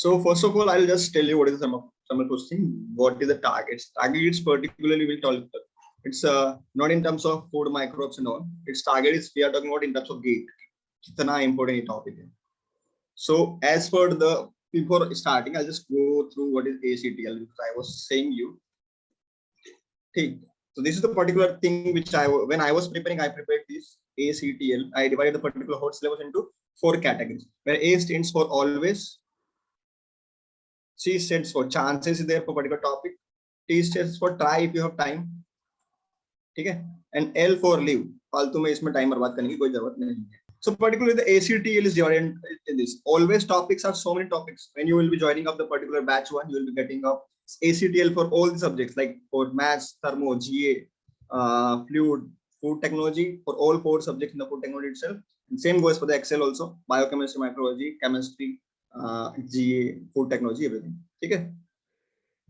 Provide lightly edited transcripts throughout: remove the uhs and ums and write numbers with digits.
So first of all, I'll just tell you what is thermal processing, what is the targets. Targets particularly will tell it's not in terms of food microbes and all. Its target is we are talking about in terms of gate. Kitna important topic hai. So as for the before starting, I'll just go through what is ACTL because I was saying you. Okay. So this is the particular thing which when I was preparing, I prepared this ACTL. I divided the particular hot syllabus into 4 categories, where A stands for always, C stands for chances is there for particular topic, T stands for try if you have time, okay, and L for leave. फालतू में इसमें time बर्बाद करने की कोई जरूरत नहीं है. So particularly the ACTL is divided in this. Always topics are so many topics. When you will be joining up the particular batch 1, you will be getting up ACTL for all the subjects like for maths, thermo, GA, fluid, food technology, for all 4 subjects in the food technology itself. And same goes for the Excel also, biochemistry, microbiology, chemistry, GA, food technology, everything. Okay.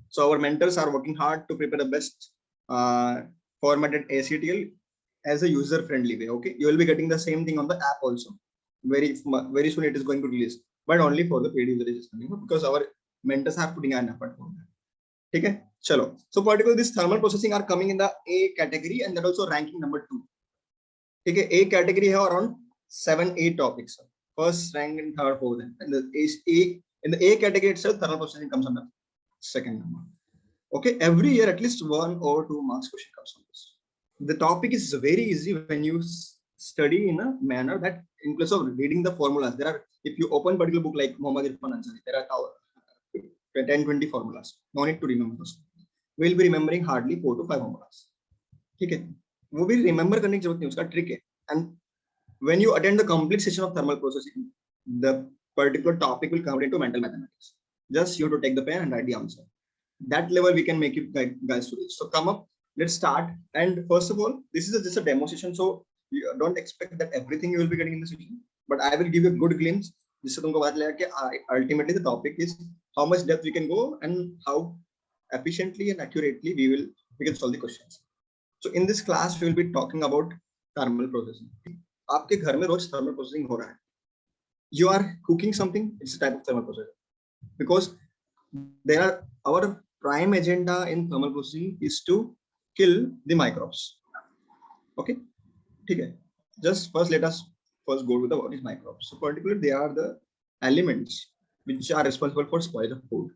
So our mentors are working hard to prepare the best formatted ACTL as a user friendly way. Okay, you will be getting the same thing on the app also. Very soon it is going to release, but only for the paid users because our mentors are putting an effort for that. Okay, chalo. So particularly this thermal processing are coming in the A category and that also ranking number 2. Okay, A category have around 7-8 topics. First, rank, and third, fourth, and in the A category itself, thermal processing comes on the second number. Okay, every year at least 1 or 2 marks question comes on this. The topic is very easy when you study in a manner that in place of reading the formulas, there are, if you open particular book like Muhammad Irfan Ansari, there are 10-20 formulas. No need to remember those. We will be remembering hardly 4 to 5 formulas. Okay, वो भी remember करने की जरूरत नहीं, उसका trick है. And when you attend the complete session of thermal processing, the particular topic will come into mental mathematics. Just you have to take the pen and write the answer. That level we can make you guys to this. So come up, let's start. And first of all, this is just a demo session, so you don't expect that everything you will be getting in the session, but I will give you a good glimpse. Ultimately the topic is how much depth we can go and how efficiently and accurately we can solve the questions. So in this class we will be talking about thermal processing. आपके घर में रोज thermal processing हो रहा है. You are cooking something, it's a type of thermal processing, because there are our prime agenda in thermal processing is to kill the microbes. Okay, okay. Just first let us first go to the what is microbes. So particularly they are the elements which are responsible for spoilage of food.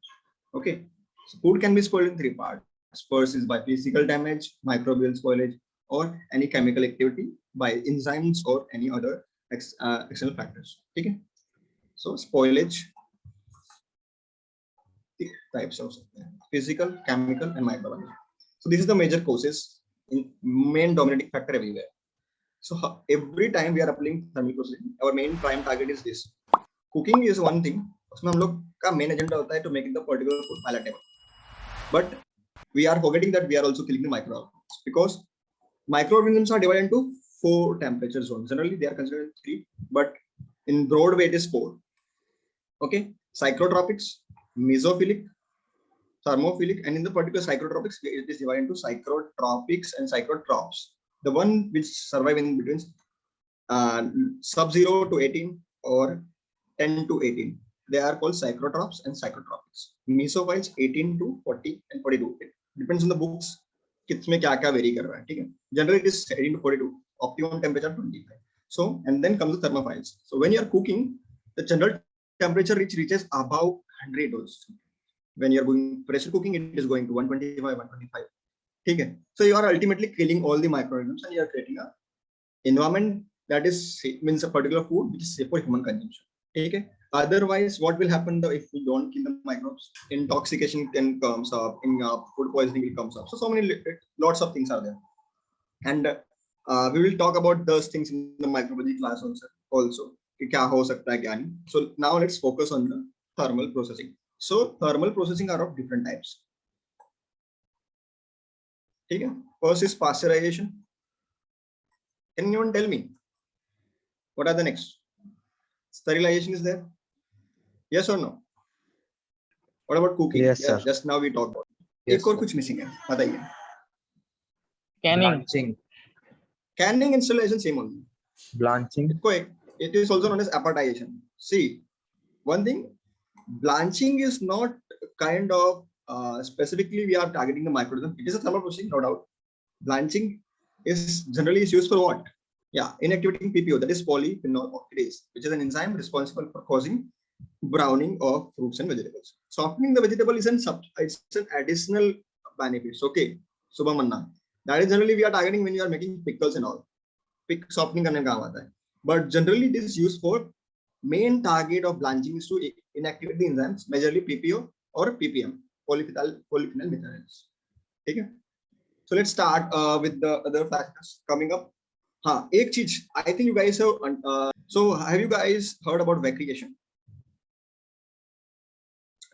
Okay, so food can be spoiled in 3 parts. First is by physical damage, microbial spoilage, or any chemical activity by enzymes or any other external factors. Okay, so spoilage types of physical, chemical, and microbial. So this is the major causes in main dominating factor everywhere. So every time we are applying thermal processing, our main prime target is this. Cooking is one thing. उसमें हम लोग का main agenda होता है to make the particular food palatable. But we are forgetting that we are also killing the microorganisms, because microorganisms are divided into 4 temperature zones. Generally they are considered 3, but in broad way it is 4. Okay, psychotropics, mesophilic, thermophilic, and in the particular psychotropics it is divided into psychotropics and psychotropes. The one which survive in between sub-0 to 18 or 10 to 18, they are called psychotrops and psychotropics. Mesophiles 18 to 40 and 42. It depends on the books कितने क्या क्या vary कर रहा है, ठीक है. Generally it is 18 to 42, optimum temperature 25. So and then comes the thermophiles. So when you are cooking, the general temperature reaches above 100 also. When you are going pressure cooking, it is going to 125, 125. Okay, so you are ultimately killing all the microorganisms and you are creating a environment that is means a particular food which is safe for human consumption. Okay, otherwise what will happen if we don't kill the microbes? Intoxication can comes up, food poisoning will comes up. So many lots of things are there, and we will talk about those things in the microbiology class also. क्या हो सकता है क्या नहीं. So now let's focus on the thermal processing. So thermal processing are of different types. Okay. First is pasteurization. Can anyone tell me what are the next? Sterilization is there? Yes or no? What about cooking? Yes, sir. Just now we talked about. Yes, एक और कुछ missing है, बताइए. Blanching. Canning and sterilization same only. Blanching. It is also known as appartization. See, one thing, blanching is not kind of specifically we are targeting the microorganism. It is a thermal processing, no doubt. Blanching is generally used for what? Yeah, inactivating PPO, that is polyphenol oxidase, which is an enzyme responsible for causing browning of fruits and vegetables. Softening the vegetable is it's an additional benefits. Okay, Subha Manna. That is generally we are targeting when you are making pickles and all. Softening करने काम आता है. But generally it is used for main target of blanching is to inactivate the enzymes, majorly PPO or PPM, polyphenol methylates. Okay. So let's start with the other factors coming up. एक चीज, I think you guys have. So have you guys heard about vacuum?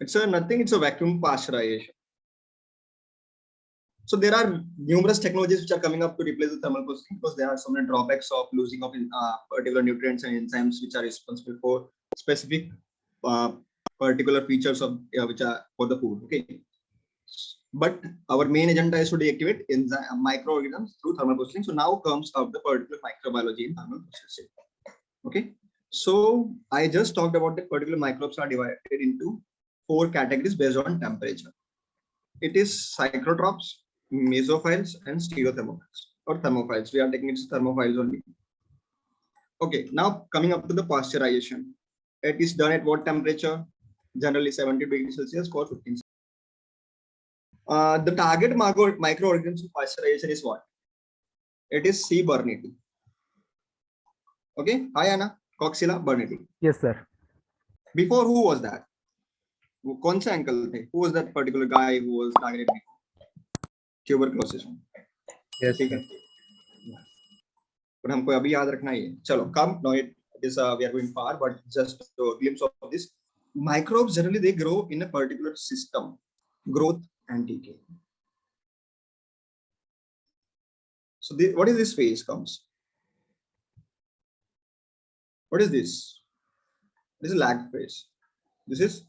It's a vacuum pasteurization. So there are numerous technologies which are coming up to replace the thermal processing because there are so many drawbacks of losing of particular nutrients and enzymes which are responsible for specific particular features of which are for the food. Okay, but our main agenda is to deactivate enzyme microorganisms through thermal processing. So now comes up the particular microbiology in thermal processing. Okay, so I just talked about that particular microbes are divided into 4 categories based on temperature. It is cyclotrophs, mesophiles, and stereothermophiles or thermophiles. We are taking it as thermophiles only. Okay, now coming up to the pasteurization. It is done at what temperature? Generally 70 degrees Celsius for 15 seconds. The target microorganisms of pasteurization is what? It is C. burnetii. Okay, hi Anna, Coxella burnetii. Yes, sir. Before, who was that? कौन सा uncle थे? Who was that particular guy who was targeted before? Tuberculosis. Yes, ठीक है. But हमको अभी याद रखना ही है. चलो, come now. It is we are going far, but just a glimpse of this. Microbes generally they grow in a particular system, growth and decay. So what is this phase comes? What is this? This is lag phase. This is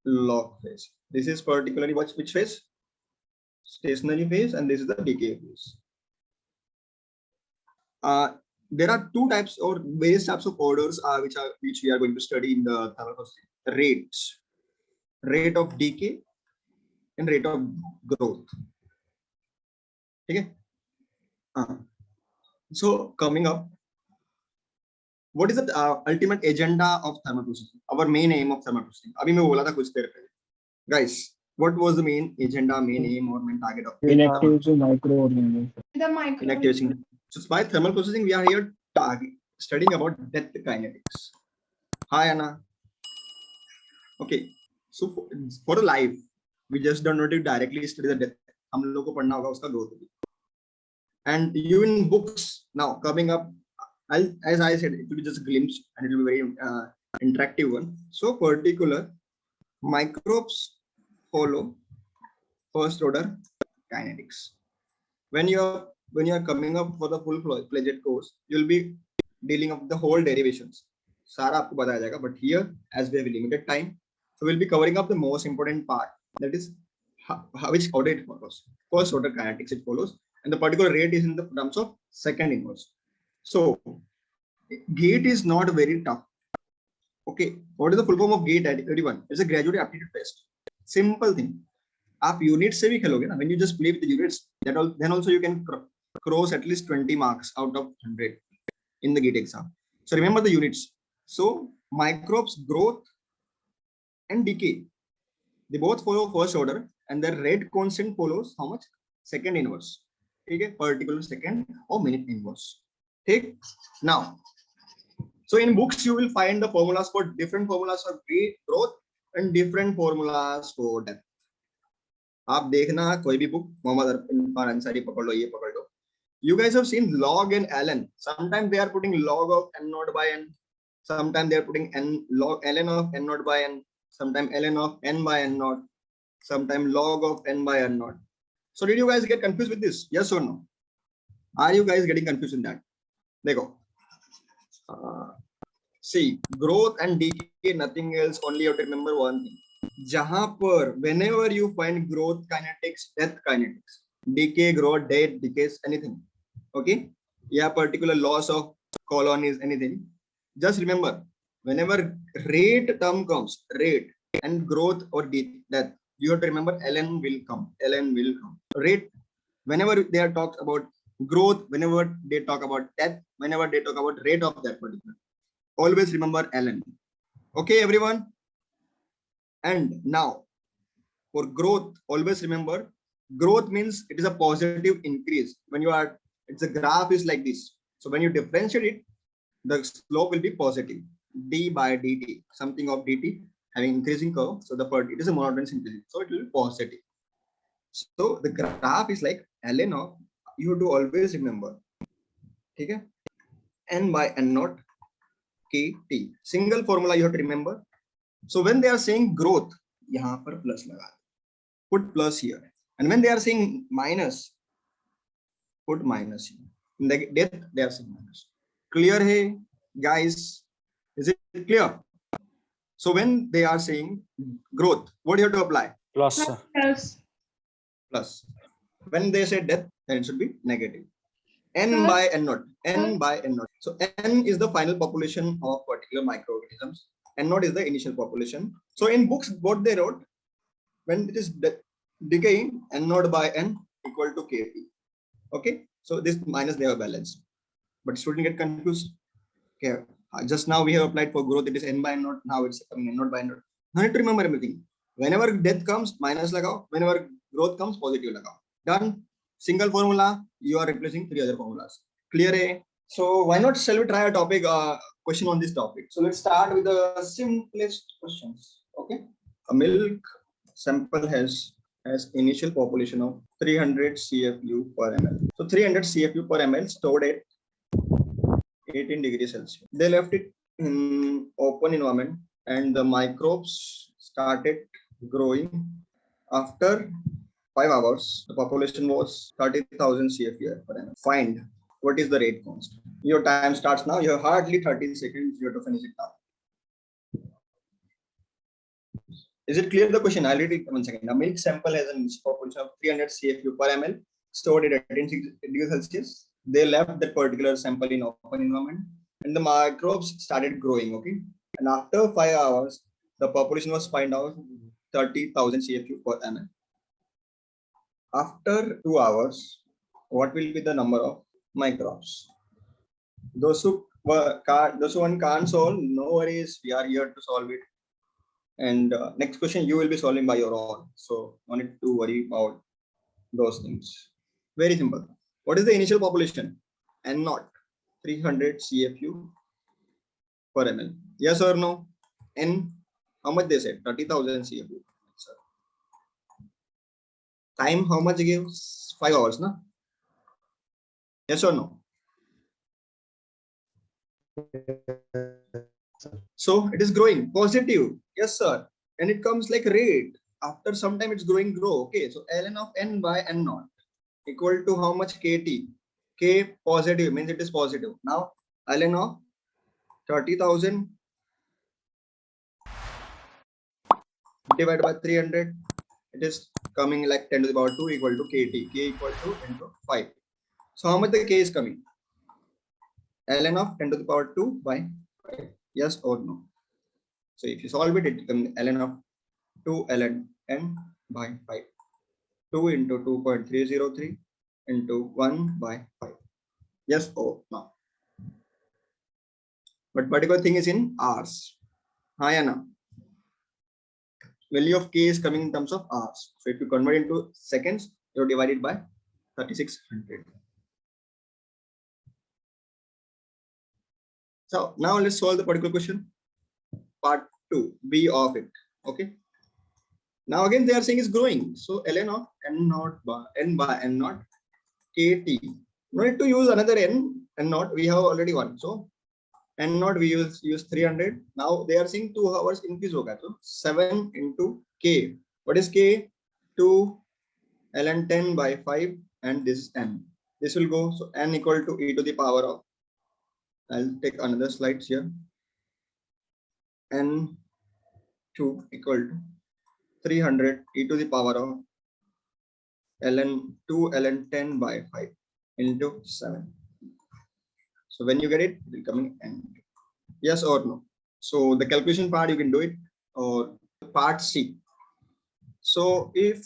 log phase. This is particularly which phase? Stationary phase, and this is the decay phase. There are 2 types or various types of orders which we are going to study in the thermal processing. Rates, rate of decay, and rate of growth. Okay. So coming up, what is the ultimate agenda of thermal processing? Our main aim of thermal processing. अभी मैं बोला था कुछ देर पहले. Guys, what was the main agenda, main aim, or main target of inactivation microorganisms? Inactivation. So by thermal processing, we are here studying about depth kinetics. Hi Anna. Okay. So for the life, we just don't want to directly study the depth. हम लोगों को पढ़ना होगा उसका growth. And you in books now coming up. As I said, it will be just a glimpse and it will be very interactive one. So particular microbes follow first order kinetics. When you are coming up for the full-fledged course, you'll be dealing with the whole derivations. सारा आपको बताया जाएगा, but here as we have limited time, so we'll be covering up the most important part, that is which order it follows. First order kinetics it follows, and the particular rate is in the terms of second inverse. So GATE is not very tough. Okay, what is the full form of GATE? Everyone, it's a graduate aptitude test. Simple thing. आप units से भी खेलोगे ना, when you just play with the units, then also you can cross at least 20 marks out of 100 in the GATE exam. So remember the units. So microbes growth and decay, they both follow first order, and the rate constant follows how much? Second inverse. Okay, particular second or minute inverse. Okay, now. So in books you will find the formulas for different formulas for growth and different formulas for depth. आप देखना कोई भी book, Mohammad Ansari पकड़ लो, ये पकड़ लो. You guys have seen log and ln. Sometimes they are putting log of n naught by n. Sometimes they are putting ln of n naught by n. Sometimes ln of n by n naught. Sometimes log of n by n naught. So did you guys get confused with this? Yes or no? Are you guys getting confused in that? Dekho. See, growth and decay, nothing else, only you have to remember one thing. Jahan par, whenever you find growth kinetics, death kinetics, decay, growth, death, decays, anything. Okay? Yeah, particular loss of colonies, anything. Just remember, Whenever rate term comes, rate and growth or death, you have to remember ln will come. Ln will come. Rate, whenever they are talked about growth, whenever they talk about death, whenever they talk about rate of that particular, always remember ln. Okay, everyone. And now for growth, always remember growth means it is a positive increase. When you are, it's a graph is like this. So when you differentiate it, the slope will be positive. D by dt, something of dt having increasing curve. So the part, it is a monotonous increasing. So it will be positive. So the graph is like ln of, you have to always remember. Okay? N by n naught kt. Single formula you have to remember. So when they are saying growth, yahan par plus laga. Put plus here. And when they are saying minus, put minus here. In the death, they are saying minus. Clear hai, guys? Is it clear? So when they are saying growth, what do you have to apply? Plus. Plus. When they say death, then it should be negative. N by n naught. N by n naught. So n is the final population of particular microorganisms. N naught is the initial population. So in books, what they wrote, when it is decaying, n naught by n equal to kp. Okay. So this minus, they are balanced. But student get confused. Okay. Just now we have applied for growth, it is n by n naught. Now it's coming n naught by n naught. No need to remember everything. Whenever death comes, minus lagao. Whenever growth comes, positive lagao. Done. Single formula, you are replacing 3 other formulas. Clear? So why not shall we try a topic question on this topic? So let's start with the simplest questions. Okay. A milk sample has initial population of 300 CFU per ml. So 300 CFU per ml stored at 18 degrees Celsius. They left it in open environment and the microbes started growing. After 5 hours, the population was 30,000 CFU per annum. Find what is the rate constant. Your time starts now. You have hardly 30 seconds. You have to finish it now. Is it clear the question? I'll read it once again. A milk sample has a population of 300 CFU per ml stored at 18 degrees Celsius. They left that particular sample in open environment and the microbes started growing. Okay. And after 5 hours, the population was find out 30,000 CFU per ml. After 2 hours, what will be the number of microbes? Those who can't solve, no worries. We are here to solve it. And next question you will be solving by your own. So no need to worry about those things. Very simple. What is the initial population? N naught, 300 CFU per ml. Yes or no? N, how much they said? 30,000 CFU. Time, how much gives? 5 hours, no? Yes or no? So it is growing positive. Yes, sir. And it comes like rate. After some time, it's growing, grow. Okay. So ln of n by n naught equal to how much kt? K positive means it is positive. Now ln of 30,000 divided by 300. It is coming like 10 to the power 2 equal to kt. K equal to 10 to 5. So how much the k is coming? Ln of 10 to the power 2 by 5. Yes or no? So if you solve it, it becomes ln of 2 ln n by 5. 2 into 2.303 into 1 by 5. Yes or no? But particular thing is in hours. Hi, Anna. Value of k is coming in terms of hours. So if you convert into seconds, you divide it by 3600. So now let's solve the particular question. Part 2, B of it. Okay. Now again they are saying is growing. So ln of n naught by n naught kt. No need to use another n naught. We have already one. So n naught we use 300. Now they are saying 2 hours increase hoga. So 7 into k. What is k? 2 ln 10 by 5 and this is n. This will go. So n equal to e to the power of. I'll take another slides here. N2 equal to 300 e to the power of ln 2 ln 10 by 5 into 7. So when you get it, it will come in n. Yes or no? So the calculation part you can do it, or part C. So if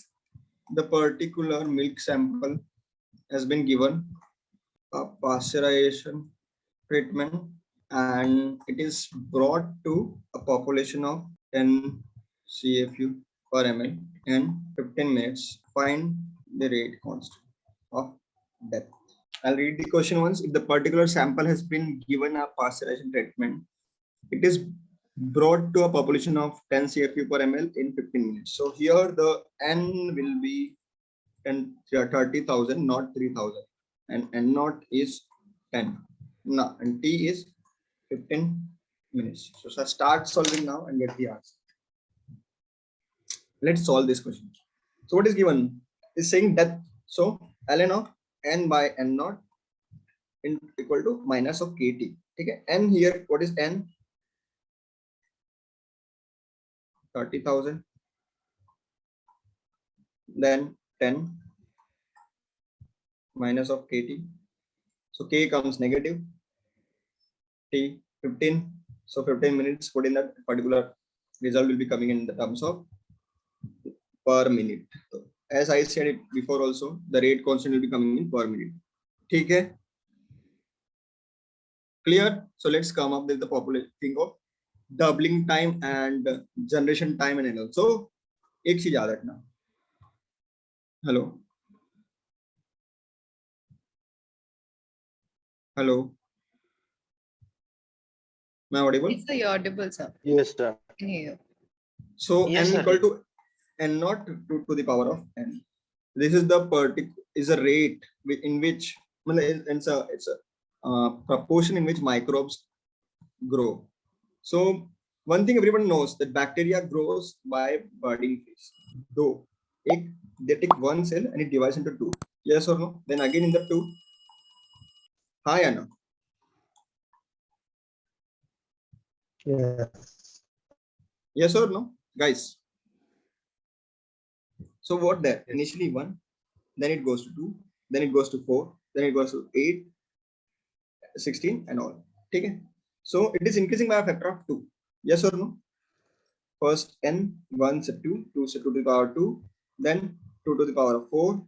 the particular milk sample has been given a pasteurization treatment and it is brought to a population of 10 CFU per ml in 15 minutes, find the rate constant of death. I'll read the question once. If the particular sample has been given a pasteurization treatment, it is brought to a population of 10 CFU per ml in 15 minutes. So here the N will be 30,000, not 3,000, and N naught is 10. No, and T is 15 minutes. So start solving now and get the answer. Let's solve this question. So what is given? Is saying death. So ln of N by N naught in equal to minus of KT. Okay. N here, what is N? 30,000. Then 10 minus of KT. So K comes negative. T 15. So 15 minutes, put in that particular result will be coming in the terms of per minute. So as I said it before also, the rate constant will be coming in per minute. Okay. Clear? So let's come up with the popular thing of doubling time and generation time and all. So एक चीज याद रखना. Hello. Hello. Am I audible? Yes, sir, you're audible, sir. Yes, sir. I can hear you. So Yes, n sir. equal to n naught to the power of n. This is the is a rate in which it's a proportion in which microbes grow. So one thing everyone knows that bacteria grows by budding phase. Though they take one cell and it divides into two. Yes or no? Then again in the two. Hi Anna. Yes. Yes or no, guys? So what there? Initially one, then it goes to two, then it goes to four, then it goes to 8, 16 and all. Okay. So it is increasing by a factor of 2. Yes or no? First n, 1 set 2, 2 set 2 to the power 2, then 2 to the power of 4,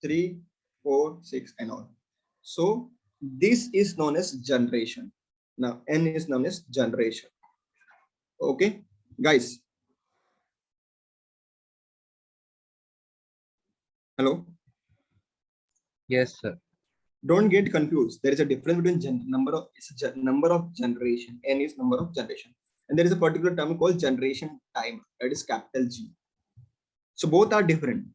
3, 4, 6 and all. So this is known as generation. Now n is known as generation. Okay, guys. Hello. Yes, sir. Don't get confused. There is a difference between number of generation. N is number of generation, and there is a particular term called generation time. That is capital G. So both are different.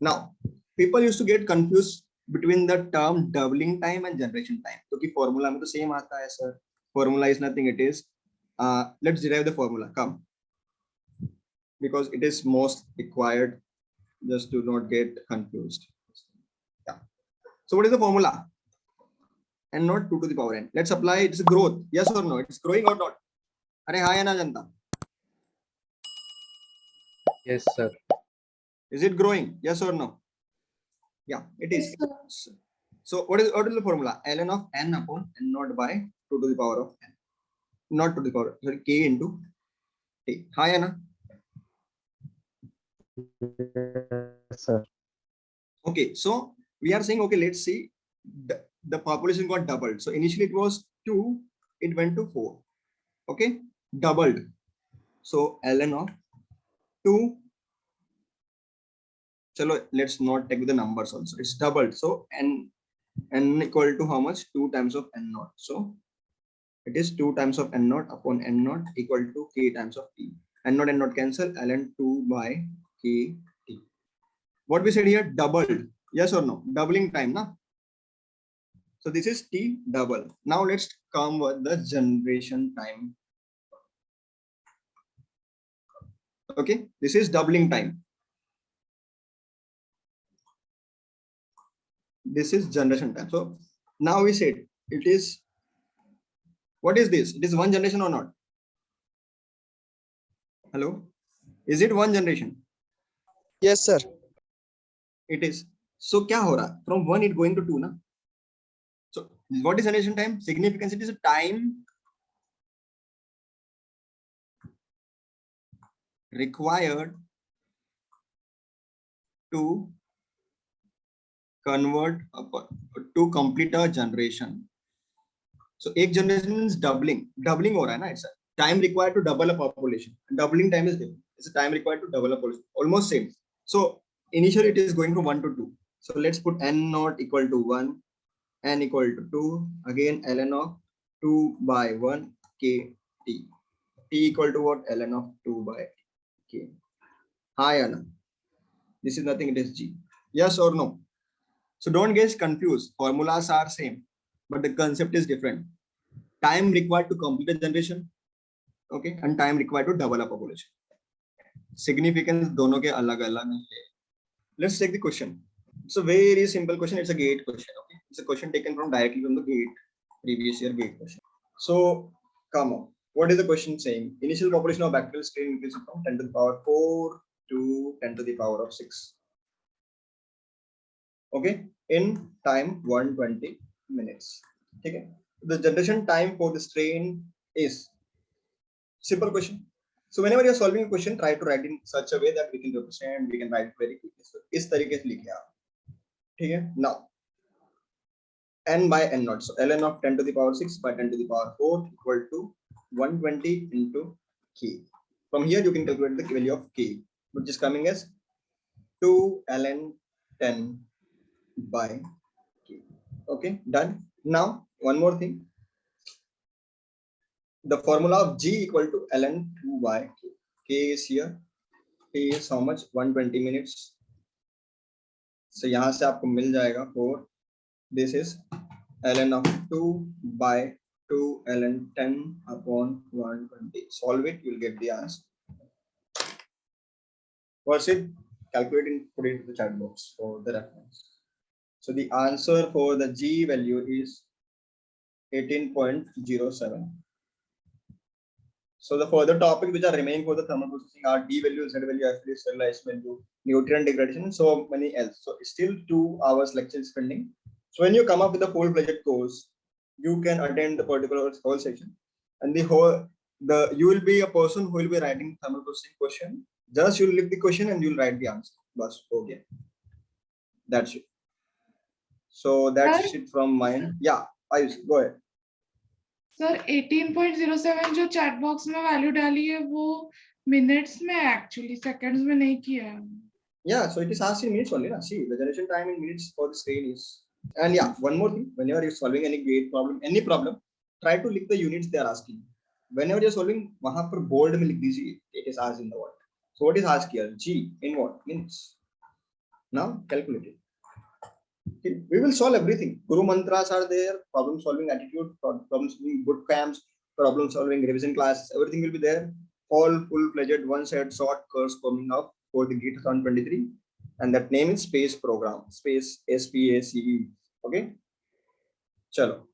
Now, people used to get confused between the term doubling time and generation time. So the formula में तो same आता है, sir. Formula is nothing. It is let's derive the formula. Come, because it is most required. Just to not get confused. Yeah. So what is the formula? And not 2 to the power n. Let's apply it's a growth. Yes or no? It's growing or not? Are hi na janta. Yes, sir. Is it growing? Yes or no? Yeah, it is. So what is the formula? Ln of n upon n naught by 2 to the power of n. Not to the power, sorry, k into t. Hi Anna. Yes, sir. Okay, so we are saying, okay, let's see the population got doubled. So initially it was 2, it went to 4. Okay, doubled. So ln of 2. Chalo, let's not take the numbers also. It's doubled. So n equal to how much? 2 times of n naught. So it is 2 times of n naught upon n naught equal to k times of t. N naught cancel. Ln 2 by k t. What we said here, doubled. Yes or no? Doubling time, na? So this is t double. Now let's come with the generation time. Okay, this is doubling time. This is generation time. So now we said it is, what is this? It is one generation or not? Hello? Is it one generation? Yes, sir. It is. So kya ho raha? From 1 it going to 2, na? So what is generation time? Significance, it is a time required to convert to complete a generation. So एक generation means doubling हो रहा है ना, it's time required to double a population. Doubling time is different. It's a time required to double a population, almost same. So initially it is going from 1 to 2. So let's put n naught equal to 1, n equal to 2, again ln of 2 by 1 k t. T equal to what? ln of 2 by k. Hi Anna. This is nothing, it is g. Yes or no? So don't get confused. Formulas are same, but the concept is different. Time required to complete a generation, okay, and time required to double a population. Significance दोनों के अलग-अलग है. Let's take the question. It's a very simple question. It's a gate question. Okay, it's a question taken from directly from the gate, previous year gate question. So come on, what is the question saying? Initial population of bacterial strain increases from 10 to the power 4 to 10 to the power of 6. Okay, in time 120 minutes. Okay, the generation time for the strain is simple question. So whenever you're solving a question, try to write in such a way that we can represent, we can write very quickly. So इस तरीके से लिखिए आप. ठीक है? Now n by n naught. So ln of 10 to the power 6 by 10 to the power 4 equal to 120 into k. From here you can calculate the value of k, which is coming as 2 ln 10 by k. Okay, done. Now one more thing. The formula of g equal to ln 2 by k. K is here. K is how much? 120 minutes. So यहाँ से आपको मिल जाएगा 4. This is ln of 2 by 2 ln 10 upon 120. Solve it, you'll get the answer. Varshid, calculate and put it into the chat box for the reference. So the answer for the g value is 18.07. So the further topics which are remaining for the thermal processing are D value, Z value, F value, cell life value, nutrient degradation, so many else. So still 2 hours lecture is pending. So when you come up with the full-fledged course, you can attend the particular whole section, and you will be a person who will be writing thermal processing question. Just you'll lick the question and you'll write the answer. Bas, okay. That's it. So that's it from mine. Yeah, Ayush, go ahead. Sir 18.07 जो chat box में value डाली है वो minutes में actually seconds में नहीं किया है. Yeah, so it is asked in minutes only. Na? See, the generation time in minutes for the strain is. And yeah, one more thing. Whenever you're solving any gate problem, any problem, try to lick the units they are asking. Whenever you're solving, वहाँ पर bold में लिख दीजिए. It is asked in the what. So what is asked here? G in what? Minutes. Now calculate it. Okay. We will solve everything. Guru mantras are there. Problem solving attitude. Problem solving boot camps. Problem solving revision classes. Everything will be there. All full-fledged one-set short course coming up for the GATE 2023, and that name is Space Program. Space SPACE. Okay. Chalo.